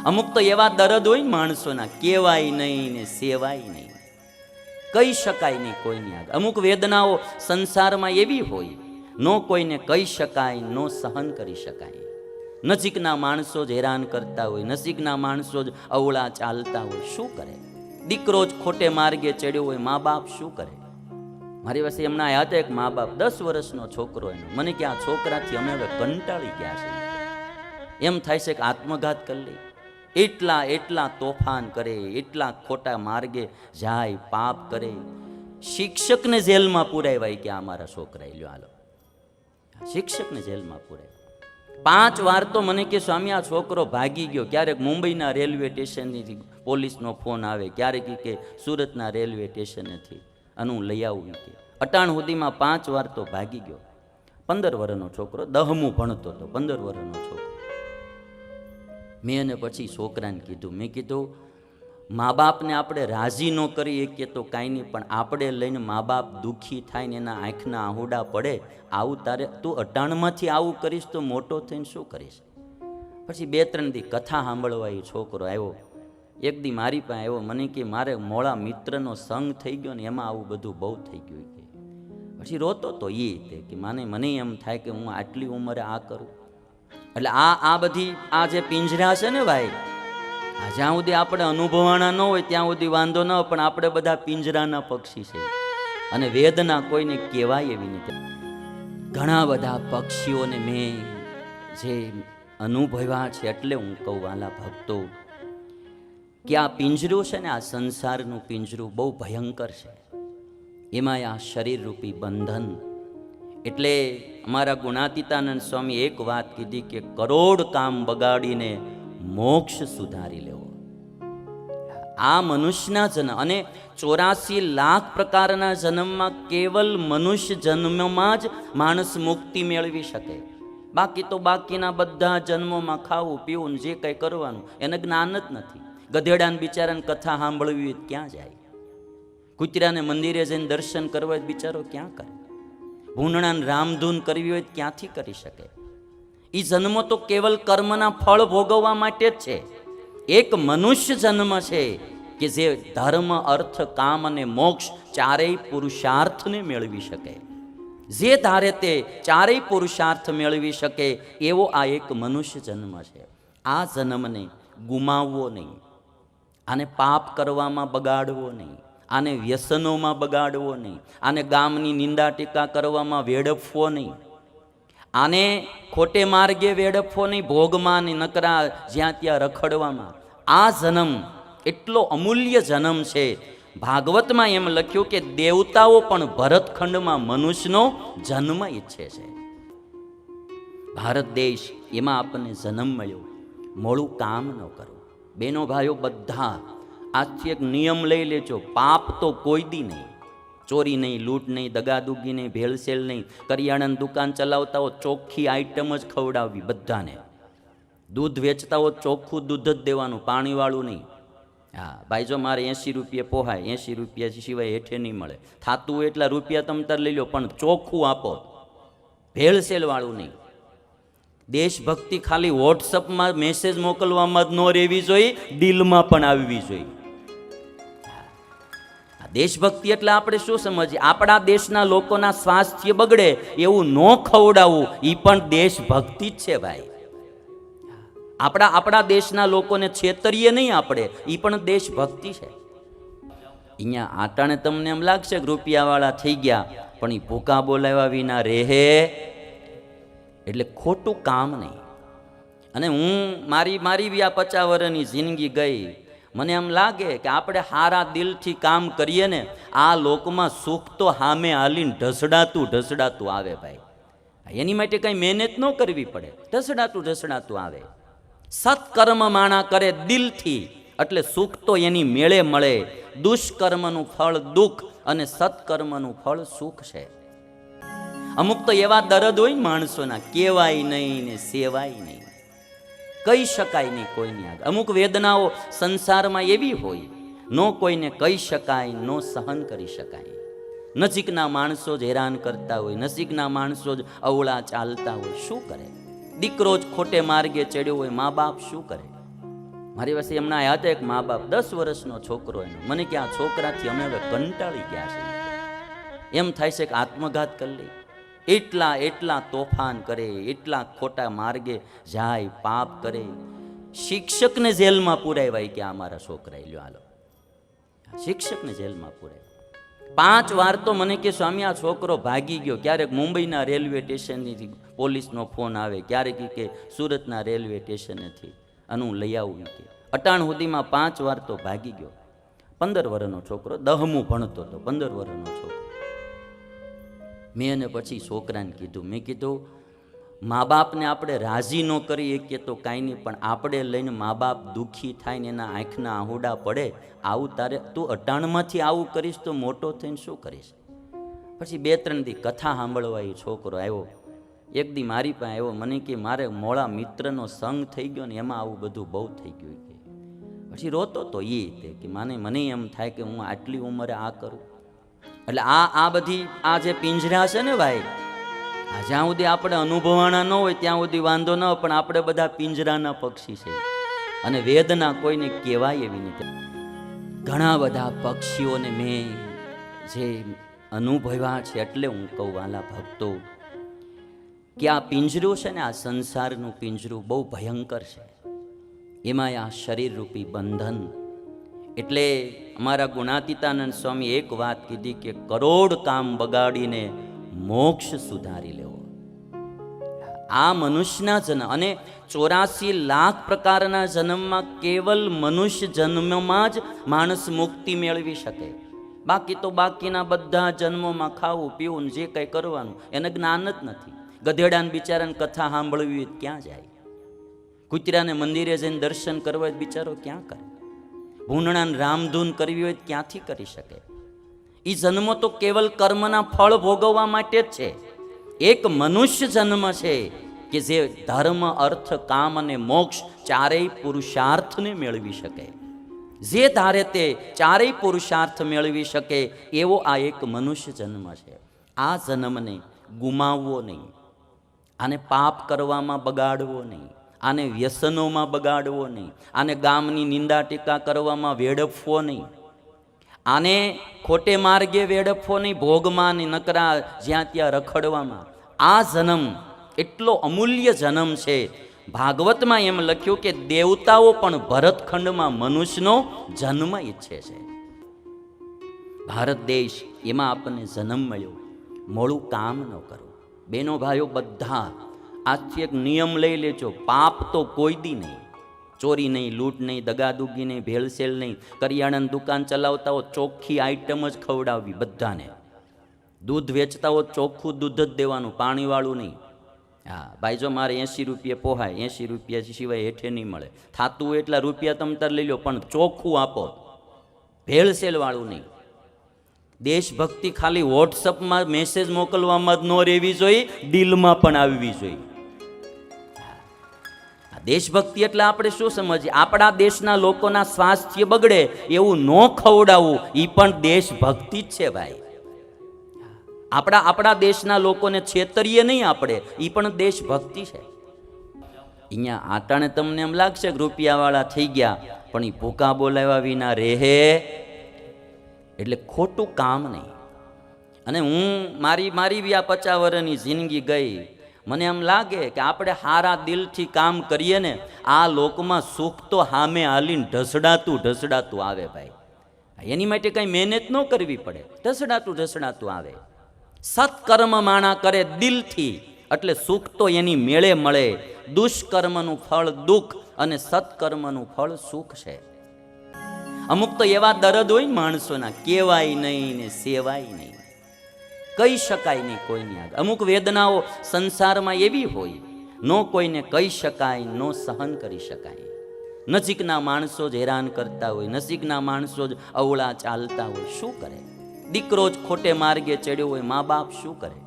અમુક તો એવા દર્દ હોય માણસોના, કહેવાય નહીં ને સેવાય નહીં, કહી શકાય નહીં કોઈની આગળ. અમુક વેદનાઓ સંસારમાં એવી હોય, નો કોઈને કહી શકાય, નો સહન કરી શકાય. નજીકના માણસો જ હેરાન કરતા હોય, નજીકના માણસો જ અવળા ચાલતા હોય, શું કરે? દીકરો જ ખોટે માર્ગે ચડ્યો હોય, મા બાપ શું કરે? મારી પાસે હમણાં આવ્યા હતા એક મા બાપ, 10 વર્ષનો છોકરો એનો. મને કે આ છોકરાથી અમે હવે કંટાળી ગયા છે, એમ થાય છે કે આત્મઘાત કરી લે. એટલા તોફાન કરે, એટલા ખોટા માર્ગે જાય, પાપ કરે. શિક્ષકને જેલમાં પુરાવ્યા કે આ મારા છોકરા લ્યો હાલો, શિક્ષકને જેલમાં પુરાવ્યા. 5 વાર તો મને કે સ્વામી આ છોકરો ભાગી ગયો. ક્યારેક મુંબઈના રેલવે સ્ટેશનથી પોલીસનો ફોન આવે, ક્યારેક કે સુરતના રેલવે સ્ટેશનેથી, અને હું લઈ આવું કે. અટાણ સુધીમાં 5 વાર તો ભાગી ગયો. 15 વર્ષનો છોકરો, 10મું ભણતો હતો, 15 વર્ષનો છોકરો. મેં એને પછી છોકરાને કીધું, મેં કીધું મા બાપને આપણે રાજી ન કરી શકીએ તો કાંઈ નહીં, પણ આપણે લઈને મા બાપ દુઃખી થાય ને એના આંખના આહુડા પડે, આવું તારે તું અટાણમાંથી આવું કરીશ તો મોટો થઈને શું કરીશ? પછી 2-3 દી કથા સાંભળવા એ છોકરો આવ્યો. એક દી મારી પાસે આવ્યો, મને કે મારે મોળા મિત્રનો સંગ થઈ ગયો ને એમાં આવું બધું બહુ થઈ ગયું. પછી રોતો તો એ કે મને એમ થાય કે હું આટલી ઉંમરે આ કરું. એટલે આ બધી આ જે પિંજરા છે ને ભાઈ, જ્યાં સુધી આપણે અનુભવાના ન હોય ત્યાં સુધી વાંધો ન હોય, પણ આપણે બધા પિંજરાના પક્ષી છે, અને વેદના કોઈને કહેવાય એવી નથી. ઘણા બધા પક્ષીઓને મેં જે અનુભવ્યા છે, એટલે હું કહું વાલા ભક્તો કે આ પિંજરું છે ને, આ સંસારનું પિંજરું બહુ ભયંકર છે. એમાં આ શરીર રૂપી બંધન. એટલે અમારા ગુણાતીતાનંદ સ્વામી એક વાત કીધી કે કરોડ કામ બગાડીને મોક્ષ સુધારી લેવો. આ મનુષ્યના જન્મ અને 84 લાખ પ્રકારના જન્મમાં કેવલ મનુષ્ય જન્મમાં જ માણસ મુક્તિ મેળવી શકે. બાકી તો બાકીના બધા જન્મોમાં ખાવું પીવું જે કંઈ કરવાનું એને જ્ઞાન જ નથી. ગધેડાને બિચારાને કથા સાંભળવી ક્યાં જાય? કૂતરાને મંદિરે જઈને દર્શન કરવા બિચારો ક્યાં કરે? ભૂંડણાને રામધૂન કરવી હોય ક્યાંથી કરી શકે? એ જન્મ તો કેવલ કર્મના ફળ ભોગવવા માટે જ છે. એક મનુષ્ય જન્મ છે કે જે ધર્મ, અર્થ, કામ અને મોક્ષ ચારેય પુરુષાર્થને મેળવી શકે. જે ધારે તે ચારેય પુરુષાર્થ મેળવી શકે એવો આ એક મનુષ્ય જન્મ છે. આ જન્મને ગુમાવવો નહીં, આને પાપ કરવામાં બગાડવો નહીં, આને વ્યસનોમાં બગાડવો નહીં, આને ગામની નિંદા ટીકા કરવામાં વેડફવો નહીં, આને ખોટે માર્ગે વેડફવો નહીં, ભોગમાં ને નકરા જ્યાં ત્યાં રખડવામાં. આ જન્મ એટલો અમૂલ્ય જન્મ છે. ભાગવતમાં એમ લખ્યું કે દેવતાઓ પણ ભરતખંડમાં મનુષ્યનો જન્મ ઈચ્છે છે. ભારત દેશ એમાં આપણને જન્મ મળ્યો, મોડું કામ ન કરવું. બેનો ભાઈઓ બધા આજથી એક નિયમ લઈ લેજો, પાપ તો કોઈ દી નહીં. ચોરી નહીં, લૂંટ નહીં, દગાદુગી નહીં, ભેળસેળ નહીં. કરિયાણાની દુકાન ચલાવતા હો ચોખ્ખી આઈટમ જ ખવડાવવી બધાને. દૂધ વેચતા હો ચોખ્ખું દૂધ જ દેવાનું, પાણીવાળું નહીં. હા ભાઈ જો મારે 80 રૂપિયા પોહાય, 80 રૂપિયા સિવાય હેઠે નહીં મળે. થાતું હોય એટલા રૂપિયા તમે તાર લઈ લો, પણ ચોખ્ખું આપો, ભેળસેળવાળું નહીં. દેશભક્તિ ખાલી વોટ્સઅપમાં મેસેજ મોકલવામાં જ ન રહેવી જોઈએ, ડીલમાં પણ આવવી જોઈએ. દેશભક્તિ એટલે આપણે શું સમજીએ? આપણા દેશના લોકોના સ્વાસ્થ્ય બગડે એવું ન ખવડાવવું, એ પણ દેશભક્તિ જ છે ભાઈ. આપણા દેશના લોકોને છેતરીએ નહીં આપણે, એ પણ દેશભક્તિ છે. અહીંયા આટાણે તમને એમ લાગશે કે રૂપિયાવાળા થઈ ગયા, પણ એ ભૂકા બોલાવ્યા વિના રહે એટલે ખોટું કામ નહીં. અને હું મારી 50 વર્ષની જિંદગી ગઈ, મને એમ લાગે કે આપણે હારા દિલથી કામ કરીએ ને, આ લોકમાં સુખ તો સામે હાલીને ઢસડાતું આવે ભાઈ. એની માટે કંઈ મહેનત ન કરવી પડે, ઢસડાતું આવે. સત્કર્મ માણા કરે દિલથી એટલે સુખ તો એની મેળે મળે. દુષ્કર્મનું ફળ દુઃખ અને સત્કર્મનું ફળ સુખ છે. અમુક તો એવા દર્દ હોય માણસોના, કહેવાય નહીં ને સેવાય નહીં, કહી શકાય નહીં કોઈની આગળ. અમુક વેદનાઓ સંસારમાં એવી હોય, નો કોઈને કહી શકાય, નો સહન કરી શકાય. નજીકના માણસો જ હેરાન કરતા હોય, નજીકના માણસો જ અવળા ચાલતા હોય, શું કરે? દીકરો જ ખોટે માર્ગે ચડ્યો હોય, મા બાપ શું કરે? મારી પાસે હમણાં આવ્યા હતા એક મા બાપ, 10 વર્ષનો છોકરો એનો. મને કે આ છોકરાથી અમે હવે કંટાળી ગયા છે, એમ થાય છે કે આત્મઘાત કરી લે. એટલા તોફાન કરે, એટલા ખોટા માર્ગે જાય, પાપ કરે. શિક્ષકને જેલમાં પુરાવ્યા કે આ મારા છોકરા લ્યો હાલો, શિક્ષકને જેલમાં પુરાવ્યા. 5 વાર તો મને કે સ્વામી આ છોકરો ભાગી ગયો. ક્યારેક મુંબઈના રેલવે સ્ટેશનથી પોલીસનો ફોન આવે, ક્યારેક કે સુરતના રેલવે સ્ટેશનેથી, અને હું લઈ આવું કે. અટાણ સુધીમાં 5 વાર તો ભાગી ગયો. 15 વર્ષનો છોકરો, 10મું ભણતો હતો, 15 વર્ષનો છોકરો. મેં એને પછી છોકરાને કીધું, મેં કીધું મા બાપને આપણે રાજી ન કરી શકીએ તો કાંઈ નહીં, પણ આપણે લઈને મા બાપ દુઃખી થાય ને એના આંખના આહુડા પડે, આવું તારે તું અટાણમાંથી આવું કરીશ તો મોટો થઈને શું કરીશ? પછી 2-3 દી કથા સાંભળવા એ છોકરો આવ્યો. એક દી મારી પાસે આવ્યો, મને કે મારે મોળા મિત્રનો સંગ થઈ ગયો ને એમાં આવું બધું બહુ થઈ ગયું કે. પછી રોતો તો એ કે મને એમ થાય કે હું આટલી ઉંમરે આ કરું. એટલે આ બધી આ જે પિંજરા છે ને ભાઈ, જ્યાં સુધી આપણે અનુભવાણા ન હોય ત્યાં સુધી વાંધો ન હોય, પણ આપણે બધા પિંજરાના પક્ષી છે અને વેદના કોઈને કહેવાય એવી નથી. ઘણા બધા પક્ષીઓને મેં જે અનુભવ્યા છે, એટલે હું કહું વાલા ભક્તો કે આ પિંજરું છે ને, આ સંસારનું પિંજરું બહુ ભયંકર છે. એમાં આ શરીરરૂપી બંધન. એટલે અમારા ગુણાતીતાનંદ સ્વામી એક વાત કીધી કે કરોડ કામ બગાડીને મોક્ષ સુધારી લેવો. આ મનુષ્યના જન્મ અને 84 લાખ પ્રકારના જન્મમાં કેવલ મનુષ્ય જન્મમાં જ માણસ મુક્તિ મેળવી શકે. બાકી તો બાકીના બધા જન્મોમાં ખાવું પીવું જે કંઈ કરવાનું એને જ્ઞાન જ નથી. ગધેડાને બિચારાને કથા સાંભળવી ક્યાં જાય? કૂતરાને મંદિરે જઈને દર્શન કરવા હોય બિચારો ક્યાં કરે? ભૂંડણાને રામધૂન કરવી હોય ક્યાંથી કરી શકે? એ જન્મો તો કેવલ કર્મના ફળ ભોગવવા માટે જ છે. એક મનુષ્ય જન્મ છે કે જે ધર્મ, અર્થ, કામ અને મોક્ષ ચારેય પુરુષાર્થને મેળવી શકે. જે ધારે તે ચારેય પુરુષાર્થ મેળવી શકે એવો આ એક મનુષ્ય જન્મ છે. આ જન્મને ગુમાવવો નહીં, આને પાપ કરવામાં બગાડવો નહીં, આને વ્યસનોમાં બગાડવો નહીં, આને ગામની નિંદા ટીકા કરવામાં વેડફવો નહીં, આને ખોટે માર્ગે વેડફવો નહીં, ભોગમાં ને નકરા જ્યાં ત્યાં રખડવામાં. આ જન્મ એટલો અમૂલ્ય જન્મ છે. ભાગવતમાં એમ લખ્યું કે દેવતાઓ પણ ભરતખંડમાં મનુષ્યનો જન્મ ઈચ્છે છે. ભારત દેશ એમાં આપણને જન્મ મળ્યો, મોડું કામ ન કરો. બેનો ભાઈઓ બધા આજથી એક નિયમ લઈ લેજો, પાપ તો કોઈ દી નહીં. ચોરી નહીં, લૂંટ નહીં, દગાદુગી નહીં, ભેળસેળ નહીં. કરિયાણાની દુકાન ચલાવતા હો ચોખ્ખી આઈટમ જ ખવડાવવી બધાને. દૂધ વેચતા હો ચોખ્ખું દૂધ જ દેવાનું, પાણીવાળું નહીં. હા ભાઈ, જો મારે 80 રૂપિયા પોહાય, 80 રૂપિયા સિવાય હેઠે નહીં મળે. થાતું હોય એટલા રૂપિયા તમે તાર લઈ લો, પણ ચોખ્ખું આપો, ભેળસેળવાળું નહીં. દેશભક્તિ ખાલી વોટ્સઅપમાં મેસેજ મોકલવામાં જ ન રહેવી જોઈએ, ડીલમાં પણ આવવી જોઈએ. દેશભક્તિ એટલે આપણે શું સમજીએ? આપણા દેશના લોકોના સ્વાસ્થ્ય બગડે એવું ન ખવડાવવું, એ પણ દેશભક્તિ જ છે ભાઈ. આપણા દેશના લોકોને છેતરીએ નહીં આપણે, એ પણ દેશભક્તિ છે. અહીંયા આટાણે તમને એમ લાગશે કે રૂપિયાવાળા થઈ ગયા, પણ એ ભૂકા બોલાવ્યા વિના રહે એટલે ખોટું કામ નહીં. અને હું મારી આ 50 વર્ષની જિંદગી ગઈ, મને એમ લાગે કે આપણે હારા દિલથી કામ કરીએ ને, આ લોકમાં સુખ તો સામે હાલીને ઢસડાતું આવે ભાઈ. એની માટે કંઈ મહેનત ન કરવી પડે, ઢસડાતું આવે. સત્કર્મ માણા કરે દિલથી એટલે સુખ તો એની મેળે મળે. દુષ્કર્મનું ફળ દુઃખ અને સત્કર્મનું ફળ સુખ છે. અમુક તો એવા દર્દ હોય ને માણસોના, કહેવાય નહીં ને સેવાય નહીં, કહી શકાય નહીં કોઈની આગળ. અમુક વેદનાઓ સંસારમાં એવી હોય, નો કોઈને કહી શકાય, નો સહન કરી શકાય. નજીકના માણસો જ હેરાન કરતા હોય, નજીકના માણસો જ અવળા ચાલતા હોય, શું કરે? દીકરો જ ખોટે માર્ગે ચડ્યો હોય, મા બાપ શું કરે?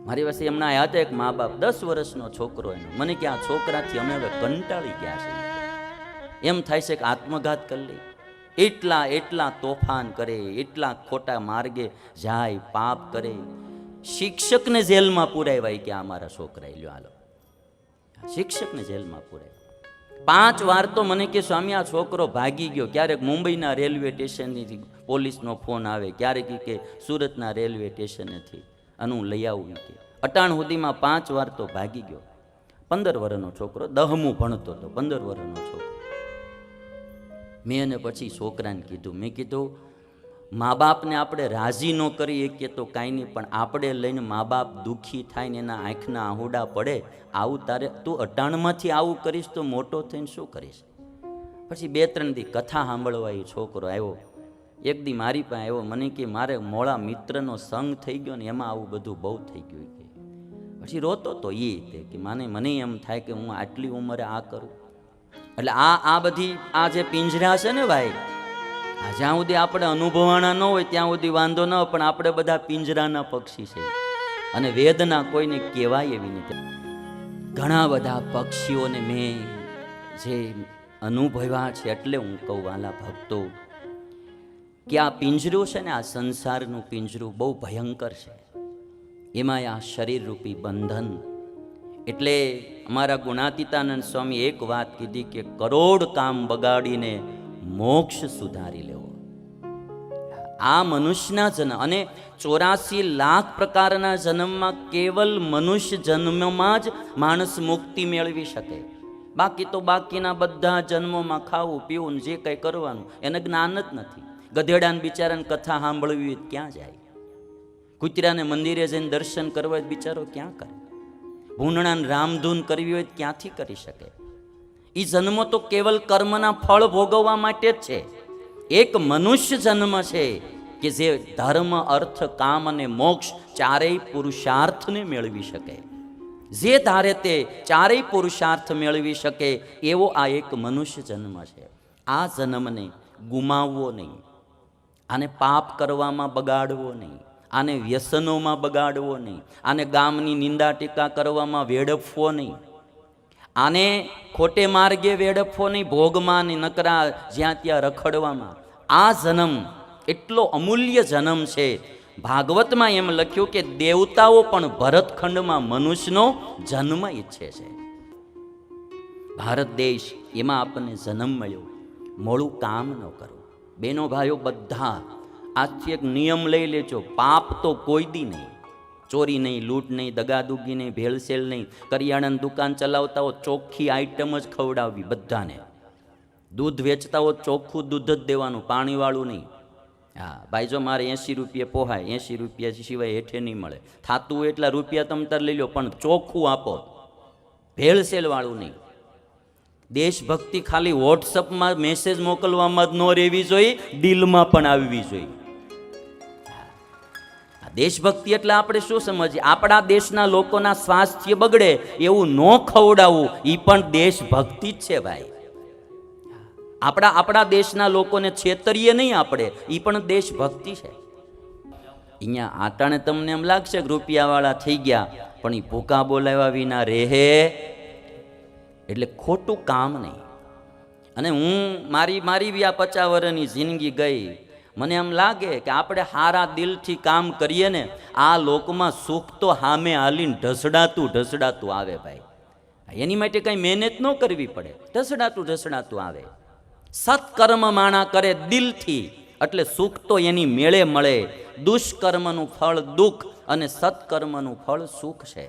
મારી પાસે હમણાં આવ્યા હતા એક મા બાપ, 10 વર્ષનો છોકરો એનો. મને કે આ છોકરાથી અમે હવે કંટાળી ગયા છે, એમ થાય છે કે આત્મઘાત કરી લે. એટલા તોફાન કરે, એટલા ખોટા માર્ગે જાય, પાપ કરે. શિક્ષકને જેલમાં પુરાવ્યા કે આ મારા છોકરા લ્યો હાલો, શિક્ષકને જેલમાં પુરાવ્યા. 5 વાર તો મને કે સ્વામી આ છોકરો ભાગી ગયો. ક્યારેક મુંબઈના રેલવે સ્ટેશનથી પોલીસનો ફોન આવે, ક્યારેક કે સુરતના રેલવે સ્ટેશનેથી અને હું લઈ આવું કે અટાણ સુધીમાં 5 વાર તો ભાગી ગયો. 15 વર્ષનો છોકરો, 10મું ભણતો હતો, 15 વર્ષનો છોકરો. મેં એને પછી છોકરાને કીધું, મેં કીધું મા બાપને આપણે રાજી ન કરી શકીએ તો કાંઈ નહીં, પણ આપણે લઈને મા બાપ દુઃખી થાય ને એના આંખના આહુડા પડે, આવું તારે તું અટાણમાંથી આવું કરીશ તો મોટો થઈને શું કરીશ? પછી 2-3 દી કથા સાંભળવા એ છોકરો આવ્યો. એક દી મારી પાસે આવ્યો, મને કે મારે મોળા મિત્રનો સંગ થઈ ગયો ને એમાં આવું બધું બહુ થઈ ગયું કે. પછી રોતો તો એ કે મને એમ થાય કે હું આટલી ઉંમરે આ કરું. એટલે આ બધી આ જે પિંજરા છે ને ભાઈ, જ્યાં સુધી આપણે અનુભવાના ન હોય ત્યાં સુધી વાંધો ન હોય, પણ આપણે બધા પિંજરાના પક્ષી છે અને વેદના કોઈને કહેવાય એવી નથી. ઘણા બધા પક્ષીઓને મેં જે અનુભવ્યા છે, એટલે હું કહું વાલા ભક્તો કે આ પિંજરું છે ને, આ સંસારનું પિંજરું બહુ ભયંકર છે. એમાં આ શરીર રૂપી બંધન. એટલે અમારા ગુણાતીતાનંદ સ્વામી એક વાત કીધી કે કરોડ કામ બગાડીને મોક્ષ સુધારી લેવો. આ મનુષ્યના જન્મ અને 84 લાખ પ્રકારના જન્મમાં કેવલ મનુષ્ય જન્મમાં જ માણસ મુક્તિ મેળવી શકે. બાકી તો બાકીના બધા જન્મોમાં ખાવું પીવું જે કંઈ કરવાનું એને જ્ઞાન જ નથી. ગધેડાને બિચારાને કથા સાંભળવી ક્યાં જાય? કૂતરાને મંદિરે જઈને દર્શન કરવા હોય બિચારો ક્યાં કરે? ભૂંડણાને રામધૂન કરવી હોય ક્યાંથી કરી શકે? એ જન્મ તો કેવલ કર્મના ફળ ભોગવવા માટે જ છે. એક મનુષ્ય જન્મ છે કે જે ધર્મ, અર્થ, કામ અને મોક્ષ ચારેય પુરુષાર્થને મેળવી શકે. જે ધારે તે ચારેય પુરુષાર્થ મેળવી શકે એવો આ એક મનુષ્ય જન્મ છે. આ જન્મને ગુમાવવો નહીં, આને પાપ કરવામાં બગાડવો નહીં, આને વ્યસનોમાં બગાડવો નહીં, આને ગામની નિંદા ટીકા કરવામાં વેડફવો નહીં, આને ખોટે માર્ગે વેડફવો નહીં, ભોગમાં ને નકરા જ્યાં ત્યાં રખડવામાં. આ જન્મ એટલો અમૂલ્ય જન્મ છે. ભાગવતમાં એમ લખ્યું કે દેવતાઓ પણ ભરતખંડમાં મનુષ્યનો જન્મ ઈચ્છે છે. ભારત દેશ એમાં આપણને જન્મ મળ્યો, મોડું કામ ન કરો. બેનો ભાઈઓ બધા આજથી એક નિયમ લઈ લેજો, પાપ તો કોઈ દી નહીં. ચોરી નહીં, લૂંટ નહીં, દગાદુગી નહીં, ભેળસેળ નહીં. કરિયાણાની દુકાન ચલાવતા હો ચોખ્ખી આઈટમ જ ખવડાવવી બધાને. દૂધ વેચતા હો ચોખ્ખું દૂધ જ દેવાનું, પાણીવાળું નહીં. હા ભાઈ, જો મારે 80 રૂપિયા પોહાય, 80 રૂપિયા સિવાય હેઠે નહીં મળે. થાતું હોય એટલા રૂપિયા તમે તાર લઈ લો, પણ ચોખ્ખું આપો, ભેળસેળવાળું નહીં. દેશભક્તિ ખાલી વોટ્સઅપમાં મેસેજ મોકલવામાં જ ન રહેવી જોઈએ, ડીલમાં પણ આવવી જોઈએ. દેશભક્તિ એટલે આપણે શું સમજીએ? આપણા દેશના લોકોના સ્વાસ્થ્ય બગડે એવું ન ખવડાવવું, એ પણ દેશભક્તિ જ છે ભાઈ. આપણા દેશના લોકોને છેતરીએ નહીં આપણે, એ પણ દેશભક્તિ છે. અહીંયા આટાણે તમને એમ લાગશે કે રૂપિયાવાળા થઈ ગયા, પણ એ ભૂકા બોલાવ્યા વિના રહે એટલે ખોટું કામ નહીં. અને હું મારી બી આ 50 વર્ષની જિંદગી ગઈ, મને એમ લાગે કે આપણે હારા દિલથી કામ કરીએ ને, આ લોકમાં સુખ તો હામે હાલીને ઢસડાતું આવે ભાઈ. એની માટે કંઈ મહેનત ન કરવી પડે, ઢસડાતું આવે. સત્કર્મ માણા કરે દિલથી એટલે સુખ તો એની મેળે મળે. દુષ્કર્મનું ફળ દુઃખ અને સત્કર્મનું ફળ સુખ છે.